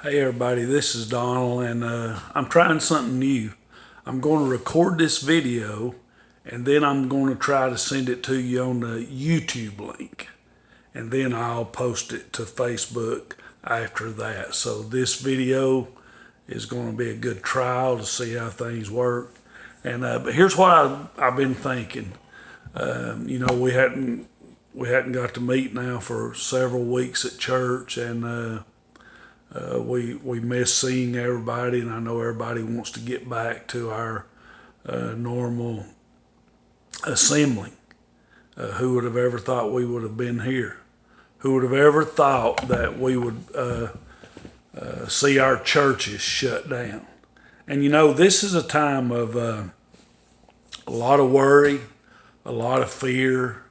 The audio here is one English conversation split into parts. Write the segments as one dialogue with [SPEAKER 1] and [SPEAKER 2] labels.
[SPEAKER 1] Hey everybody, this is Donald, and I'm trying something new. I'm going to record this video, and then I'm going to try to send it to you on the YouTube link, and then I'll post it to Facebook after that. So this video is going to be a good trial to see how things work. And but here's what I've been thinking. We hadn't got to meet now for several weeks at church, and we miss seeing everybody, and I know everybody wants to get back to our normal assembling. Who would have ever thought we would have been here? Who would have ever thought that we would see our churches shut down? And this is a time of a lot of worry, a lot of fear.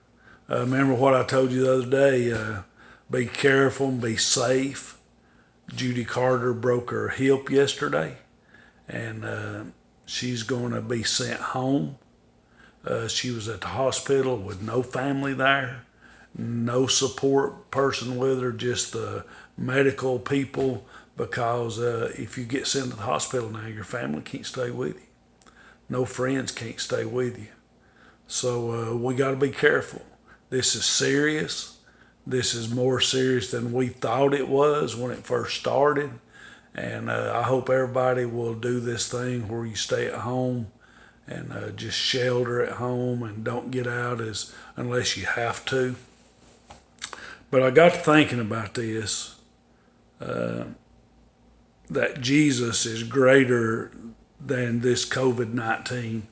[SPEAKER 1] Remember what I told you the other day, be careful and be safe. Judy Carter broke her hip yesterday, and she's going to be sent home. She was at the hospital with no family there, no support person with her, just the medical people, because if you get sent to the hospital now, your family can't stay with you. No friends can't stay with you. So we got to be careful. This is serious. This is more serious than we thought it was when it first started. And I hope everybody will do this thing where you stay at home and just shelter at home and don't get out unless you have to. But I got to thinking about this, that Jesus is greater than this COVID-19.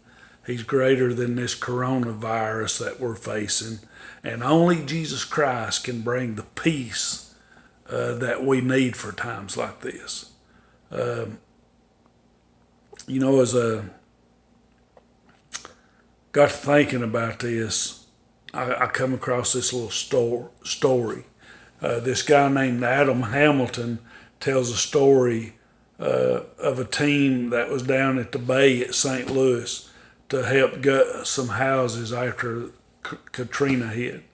[SPEAKER 1] He's greater than this coronavirus that we're facing. And only Jesus Christ can bring the peace that we need for times like this. As got to thinking about this, I come across this little story. This guy named Adam Hamilton tells a story of a team that was down at the bay at St. Louis to help gut some houses after Katrina hit.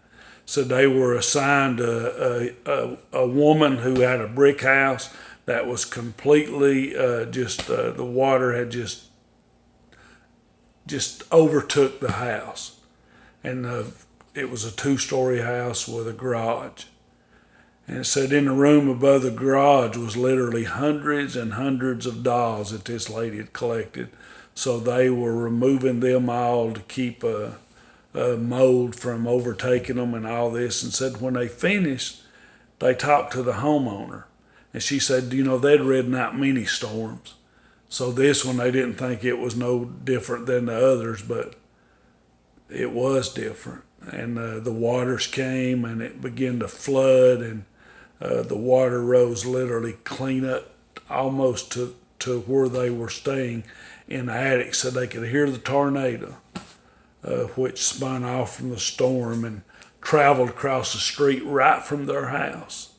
[SPEAKER 1] So they were assigned a woman who had a brick house that was completely the water had just overtook the house, and it was a 2-story house with a garage. And it said in the room above the garage was literally hundreds and hundreds of dolls that this lady had collected. So they were removing them all to keep mold from overtaking them and all this. And said when they finished, they talked to the homeowner. And she said, they'd ridden out many storms. So this one, they didn't think it was no different than the others, but it was different. And the waters came and it began to flood, and the water rose literally clean up almost to where they were staying in the attic, so they could hear the tornado, which spun off from the storm and traveled across the street right from their house.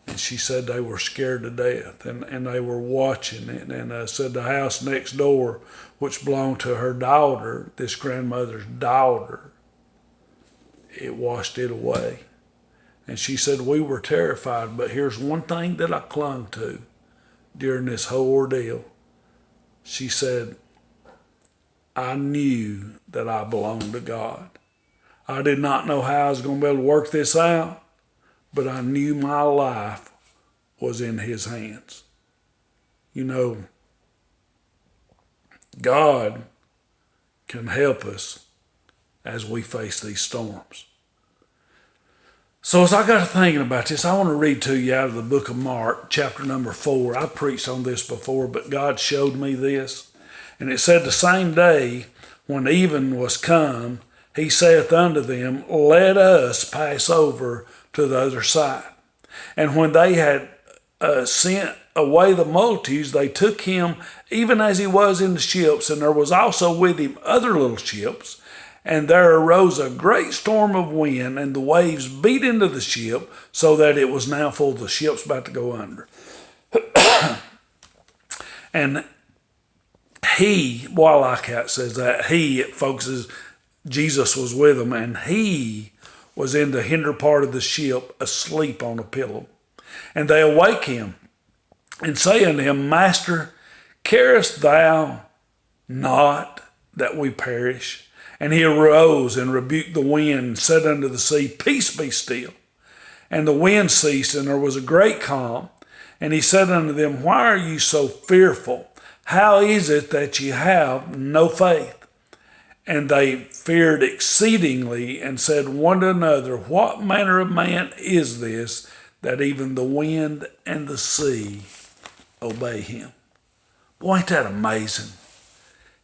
[SPEAKER 1] And she said they were scared to death, and they were watching it, and said the house next door, which belonged to her daughter, this grandmother's daughter, it washed it away. And she said, we were terrified, but here's one thing that I clung to during this whole ordeal. She said, I knew that I belonged to God. I did not know how I was going to be able to work this out, but I knew my life was in His hands. God can help us as we face these storms. So as I got to thinking about this, I want to read to you out of the book of Mark, chapter number 4. I preached on this before, but God showed me this. And it said, the same day when even was come, He saith unto them, let us pass over to the other side. And when they had sent away the multitudes, they took Him even as He was in the ships, and there was also with Him other little ships. And there arose a great storm of wind, and the waves beat into the ship, so that it was now full. The ship's about to go under. And He, well, I like how it says that, it focuses, Jesus was with them, and He was in the hinder part of the ship, asleep on a pillow. And they awake Him and say unto him, Master, carest thou not that we perish? And he arose and rebuked the wind and said unto the sea, Peace, be still. And the wind ceased, and there was a great calm. And he said unto them, Why are you so fearful? How is it that ye have no faith? And they feared exceedingly, and said one to another, What manner of man is this, that even the wind and the sea obey him? Boy, ain't that amazing?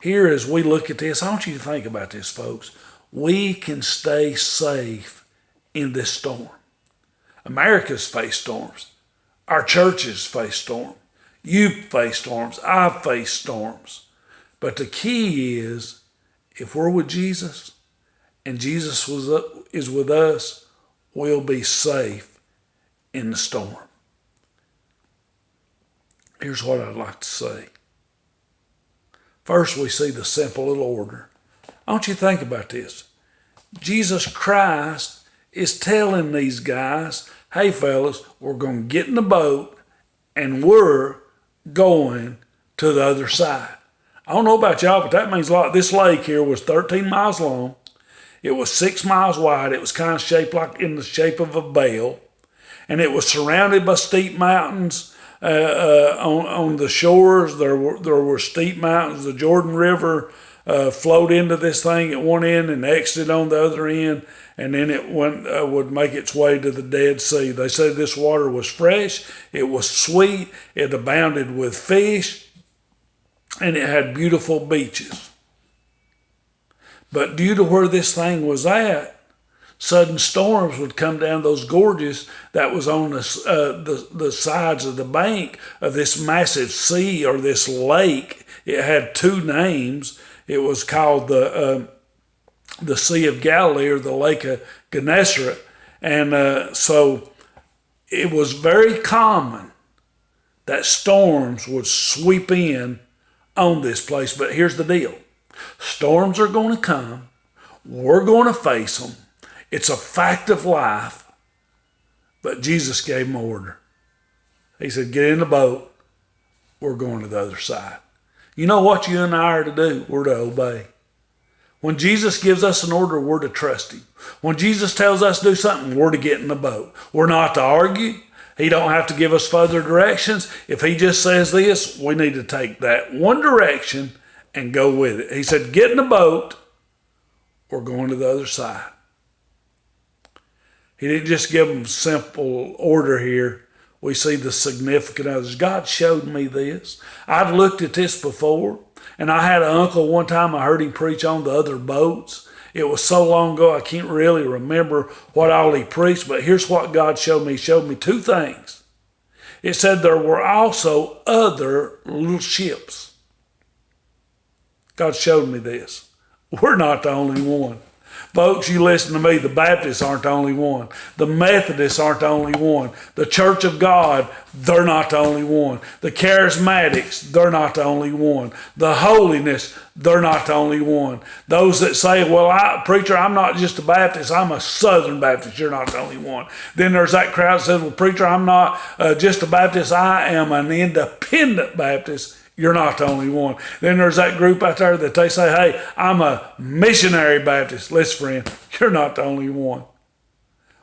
[SPEAKER 1] Here, as we look at this, I want you to think about this, folks. We can stay safe in this storm. America's faced storms. Our churches face storms. You face storms. I face storms. But the key is, if we're with Jesus and Jesus is with us, we'll be safe in the storm. Here's what I'd like to say. First, we see the simple little order. I want you to think about this. Jesus Christ is telling these guys, hey fellas, we're going to get in the boat and we're going to the other side. I don't know about y'all, but that means a lot. This lake here was 13 miles long. It was 6 miles wide. It was kind of shaped like in the shape of a bell. And it was surrounded by steep mountains on the shores. There were steep mountains. The Jordan River flowed into this thing at one end and exited on the other end. And then it would make its way to the Dead Sea. They said this water was fresh. It was sweet. It abounded with fish. And it had beautiful beaches. But due to where this thing was at, sudden storms would come down those gorges that was on the sides of the bank of this massive sea or this lake. It had two names. It was called the Sea of Galilee or the Lake of Gennesaret. And so it was very common that storms would sweep in on this place. But here's the deal. Storms are going to come. We're going to face them. It's a fact of life. But Jesus gave them order. He said, get in the boat. We're going to the other side. You know what you and I are to do? We're to obey. When Jesus gives us an order, we're to trust him. When Jesus tells us to do something, we're to get in the boat. We're not to argue. He don't have to give us further directions. If he just says this, we need to take that one direction and go with it. He said, get in the boat. We're going to the other side. He didn't just give them simple order here. We see the significance of this. God showed me this. I'd looked at this before, and I had an uncle one time, I heard him preach on the other boats. It was so long ago, I can't really remember what all he preached, but here's what God showed me. He showed me two things. It said there were also other little ships. God showed me this. We're not the only one. Folks, you listen to me, the Baptists aren't the only one. The Methodists aren't the only one. The Church of God, they're not the only one. The Charismatics, they're not the only one. The Holiness, they're not the only one. Those that say, well, preacher, I'm not just a Baptist, I'm a Southern Baptist, you're not the only one. Then there's that crowd that says, well, preacher, I'm not just a Baptist, I am an independent Baptist. You're not the only one. Then there's that group out there that they say, hey, I'm a missionary Baptist. Listen, friend, you're not the only one.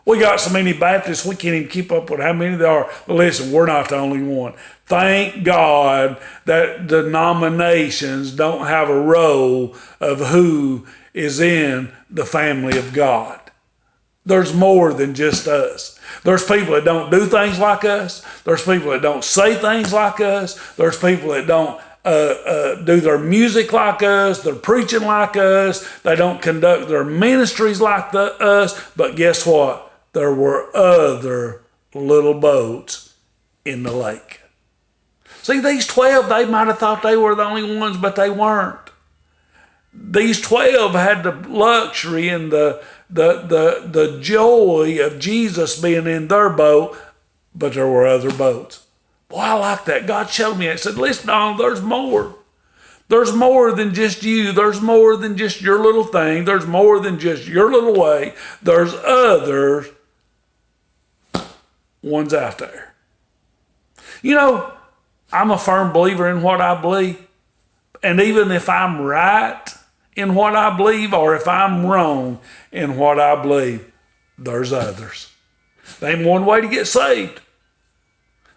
[SPEAKER 1] We got so many Baptists, we can't even keep up with how many there are. But listen, we're not the only one. Thank God that denominations don't have a role of who is in the family of God. There's more than just us. There's people that don't do things like us. There's people that don't say things like us. There's people that don't do their music like us. They're preaching like us. They don't conduct their ministries like us. But guess what? There were other little boats in the lake. See, these 12, they might have thought they were the only ones, but they weren't. These 12 had the luxury and the joy of Jesus being in their boat, but there were other boats. Boy, I like that. God showed me it. He said, listen, Donald, there's more. There's more than just you. There's more than just your little thing. There's more than just your little way. There's other ones out there. You know, I'm a firm believer in what I believe. And even if I'm right in what I believe, or if I'm wrong in what I believe, there's others. There ain't one way to get saved.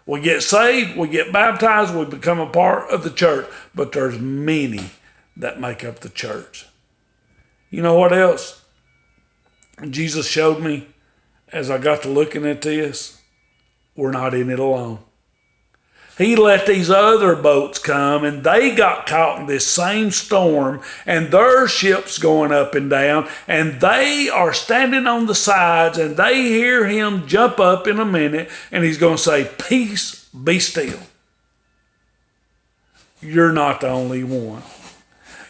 [SPEAKER 1] We get saved, we get baptized, we become a part of the church. But there's many that make up the church. You know what else Jesus showed me as I got to looking at this? We're not in it alone. He let these other boats come, and they got caught in this same storm, and their ship's going up and down, and they are standing on the sides, and they hear him jump up in a minute, and he's going to say, "Peace, be still." You're not the only one.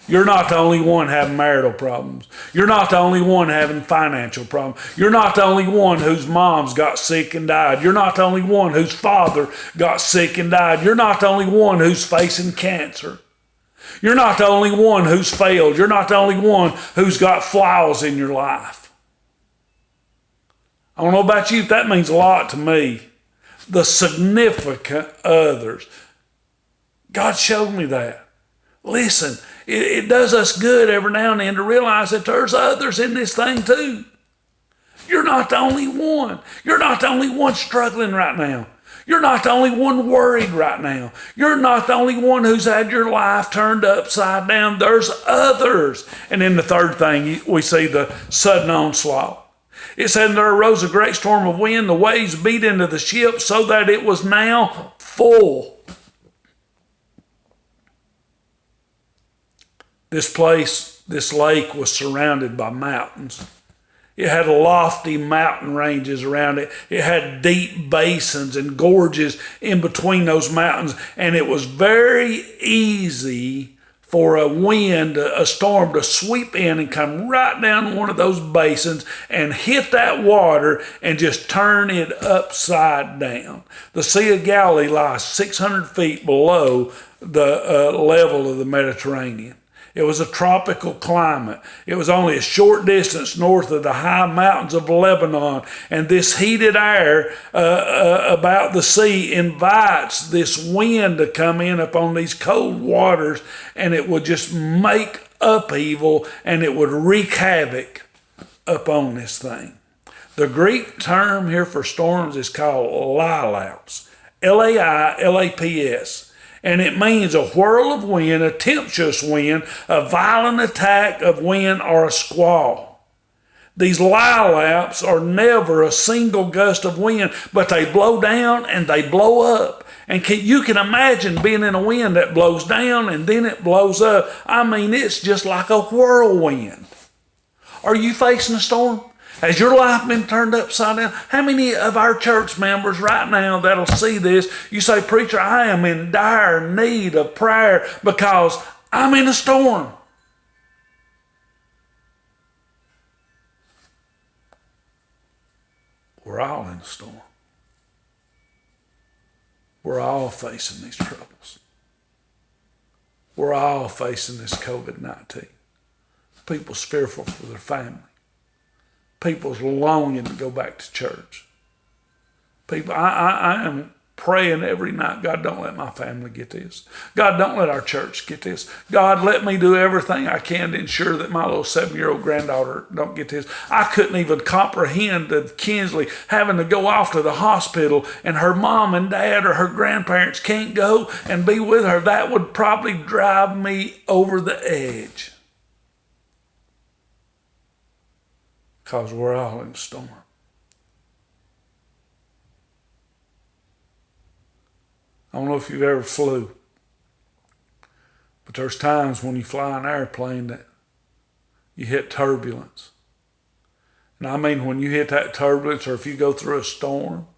[SPEAKER 1] You're not the only one having marital problems. You're not the only one having financial problems. You're not the only one whose mom's got sick and died. You're not the only one whose father got sick and died. You're not the only one who's facing cancer. You're not the only one who's failed. You're not the only one who's got flaws in your life. I don't know about you, that means a lot to me. The significant others. God showed me that. Listen, it does us good every now and then to realize that there's others in this thing too. You're not the only one. You're not the only one struggling right now. You're not the only one worried right now. You're not the only one who's had your life turned upside down. There's others. And then the third thing, we see the sudden onslaught. It said, "And there arose a great storm of wind. The waves beat into the ship so that it was now full." This place, this lake, was surrounded by mountains. It had lofty mountain ranges around it. It had deep basins and gorges in between those mountains. And it was very easy for a wind, a storm, to sweep in and come right down one of those basins and hit that water and just turn it upside down. The Sea of Galilee lies 600 feet below the level of the Mediterranean. It was a tropical climate. It was only a short distance north of the high mountains of Lebanon. And this heated air about the sea invites this wind to come in upon these cold waters, and it would just make upheaval, and it would wreak havoc upon this thing. The Greek term here for storms is called lailaps, Lailaps. And it means a whirl of wind, a tempestuous wind, a violent attack of wind, or a squall. These lailaps are never a single gust of wind, but they blow down and they blow up. And you can imagine being in a wind that blows down and then it blows up. I mean, it's just like a whirlwind. Are you facing a storm? Has your life been turned upside down? How many of our church members right now that'll see this, you say, "Preacher, I am in dire need of prayer because I'm in a storm"? We're all in a storm. We're all facing these troubles. We're all facing this COVID-19. People's fearful for their family. People's longing to go back to church. People, I am praying every night, "God, don't let my family get this. God, don't let our church get this. God, let me do everything I can to ensure that my little 7-year-old granddaughter don't get this." I couldn't even comprehend that Kinsley having to go off to the hospital and her mom and dad or her grandparents can't go and be with her. That would probably drive me over the edge. Because we're all in a storm. I don't know if you've ever flew, but there's times when you fly an airplane that you hit turbulence. And I mean, when you hit that turbulence, or if you go through a storm,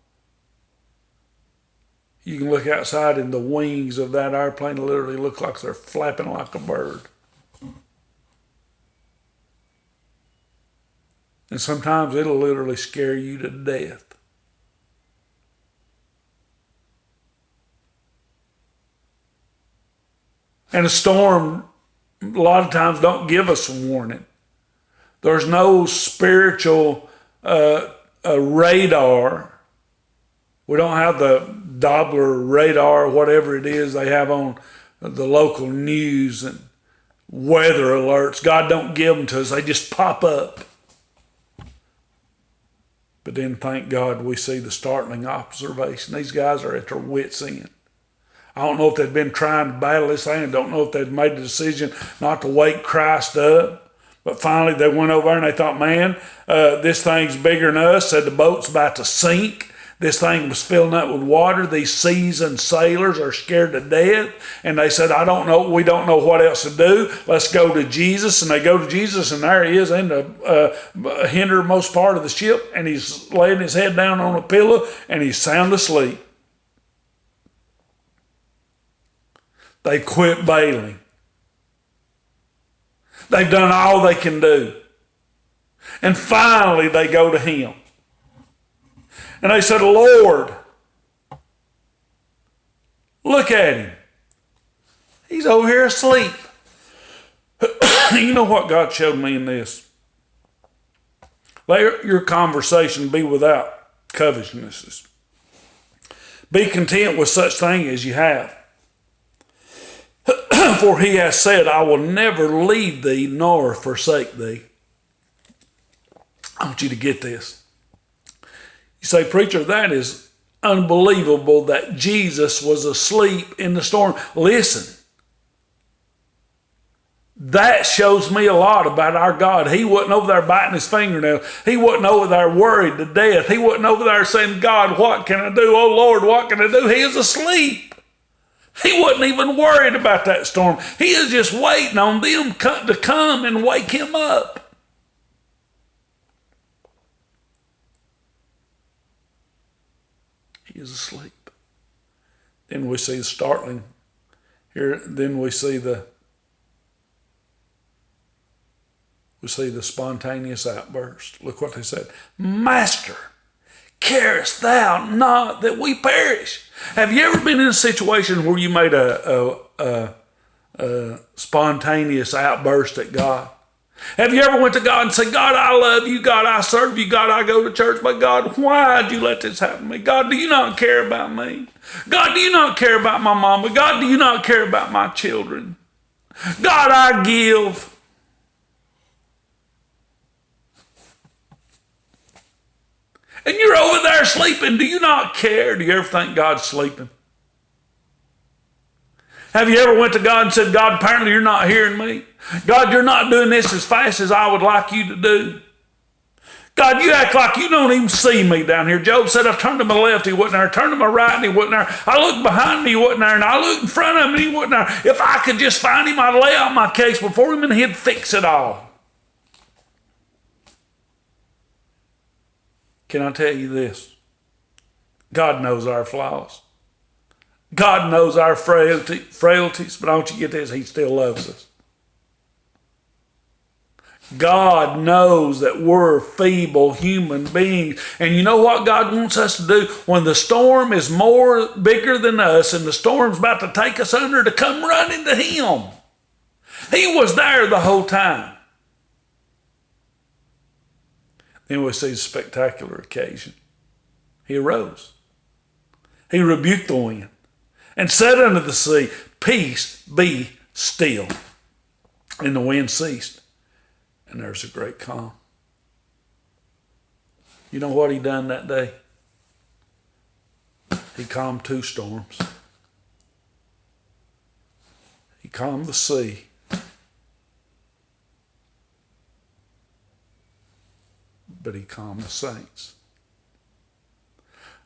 [SPEAKER 1] you can look outside and the wings of that airplane literally look like they're flapping like a bird. And sometimes it'll literally scare you to death. And a storm, a lot of times, don't give us a warning. There's no spiritual radar. We don't have the Doppler radar, whatever it is they have on the local news and weather alerts. God don't give them to us. They just pop up. But then, thank God, we see the startling observation. These guys are at their wits' end. I don't know if they'd been trying to battle this thing. I don't know if they'd made the decision not to wake Christ up. But finally, they went over there and they thought, man, this thing's bigger than us. Said the boat's about to sink. This thing was filling up with water. These seasoned sailors are scared to death. And they said, we don't know what else to do. Let's go to Jesus. And they go to Jesus, and there he is in the hindermost part of the ship. And he's laying his head down on a pillow, and he's sound asleep. They quit bailing. They've done all they can do. And finally, they go to him. And they said, Lord, look at him. He's over here asleep. You know what God showed me in this? Let your conversation be without covetousness. Be content with such thing as you have. For he has said, I will never leave thee nor forsake thee. I want you to get this. You say, preacher, that is unbelievable that Jesus was asleep in the storm. Listen, that shows me a lot about our God. He wasn't over there biting his fingernails. He wasn't over there worried to death. He wasn't over there saying, God, what can I do? Oh, Lord, what can I do? He is asleep. He wasn't even worried about that storm. He is just waiting on them to come and wake him up. He is asleep. Then we see the startling here. Then we see the spontaneous outburst. Look what they said. Master, carest thou not that we perish? Have you ever been in a situation where you made a spontaneous outburst at God? Have you ever went to God and said, God, I love you. God, I serve you. God, I go to church. But God, why did you let this happen to me? God, do you not care about me? God, do you not care about my mama? God, do you not care about my children? God, I give. And you're over there sleeping. Do you not care? Do you ever think God's sleeping? Have you ever went to God and said, God, apparently you're not hearing me. God, you're not doing this as fast as I would like you to do. God, you act like you don't even see me down here. Job said, I turned to my left, he wasn't there. I turned to my right, and he wasn't there. I looked behind me, he wasn't there. And I looked in front of him, and he wasn't there. If I could just find him, I'd lay out my case before him, and he'd fix it all. Can I tell you this? God knows our flaws. God knows our frailties, but I want you to get this, he still loves us. God knows that we're feeble human beings. And you know what God wants us to do? When the storm is bigger than us and the storm's about to take us under, to come running to him. He was there the whole time. Then we see a spectacular occasion. He arose. He rebuked the wind and said unto the sea, Peace, be still. And the wind ceased, and there's a great calm. You know what he done that day? He calmed two storms. He calmed the sea. But he calmed the saints.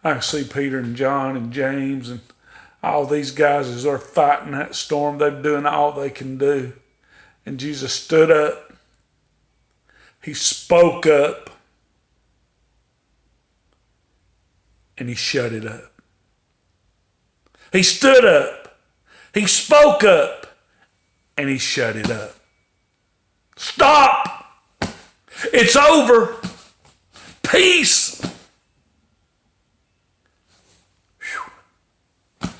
[SPEAKER 1] I see Peter and John and James and all these guys as they're fighting that storm. They're doing all they can do. And Jesus stood up. He spoke up. And he shut it up. He stood up. He spoke up. And he shut it up. Stop! It's over. Peace. Whew.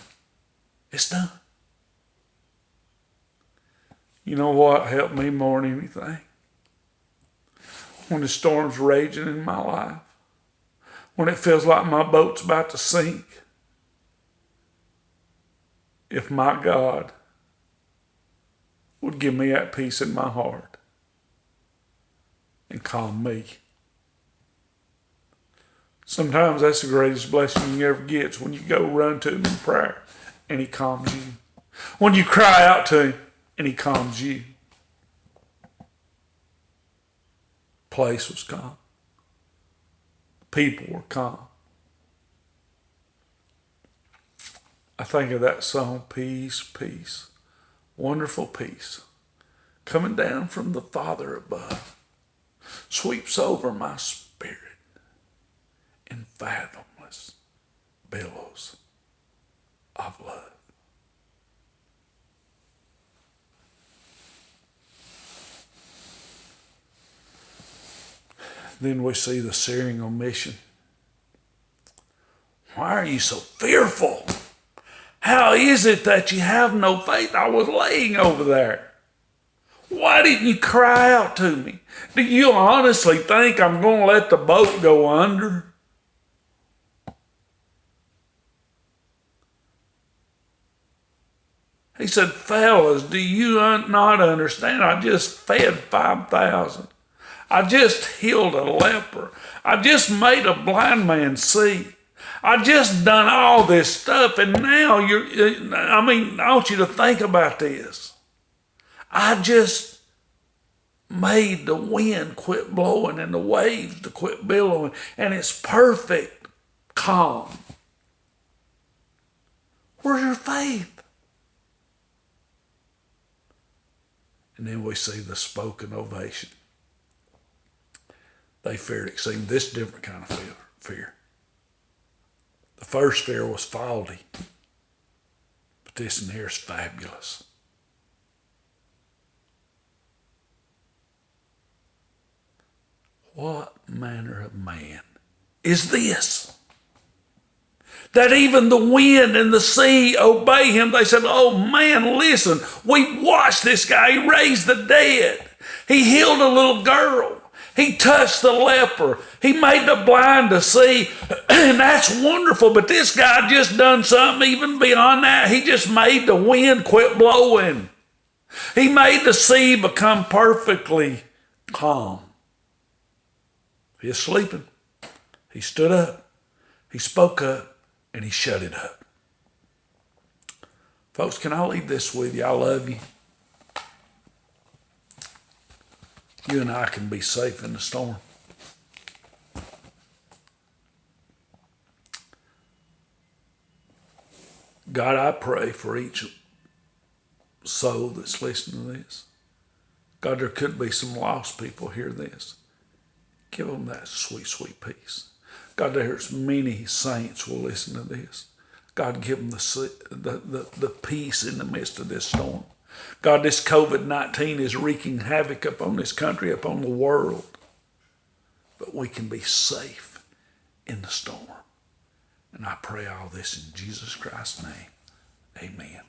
[SPEAKER 1] It's done. You know what helped me more than anything? When the storm's raging in my life, when it feels like my boat's about to sink, if my God would give me that peace in my heart and calm me. Sometimes that's the greatest blessing you ever get, is when you go run to him in prayer and he calms you. When you cry out to him and he calms you. Place was calm. People were calm. I think of that song, Peace, Peace, Wonderful Peace, coming down from the Father above, sweeps over my spirit in fathomless billows of love. Then we see the searing omission. Why are you so fearful? How is it that you have no faith? I was laying over there. Why didn't you cry out to me? Do you honestly think I'm going to let the boat go under? He said, fellas, do you not understand? I just fed 5,000. I just healed a leper. I just made a blind man see. I just done all this stuff, and now I want you to think about this. I just made the wind quit blowing and the waves to quit billowing, and it's perfect calm. Where's your faith? And then we see the spoken ovation. They feared exceeding. This different kind of fear. The first fear was faulty, but this in here is fabulous. What manner of man is this, that even the wind and the sea obey him? They said, oh man, listen, we watched this guy. He raised the dead. He healed a little girl. He touched the leper. He made the blind to see. And that's wonderful. But this guy just done something even beyond that. He just made the wind quit blowing. He made the sea become perfectly calm. He was sleeping. He stood up. He spoke up. And he shut it up. Folks, can I leave this with you? I love you. You and I can be safe in the storm. God, I pray for each soul that's listening to this. God, there could be some lost people hear this. Give them that sweet, sweet peace. God, there's many saints will listen to this. God, give them the peace in the midst of this storm. God, this COVID-19 is wreaking havoc upon this country, upon the world. But we can be safe in the storm. And I pray all this in Jesus Christ's name. Amen.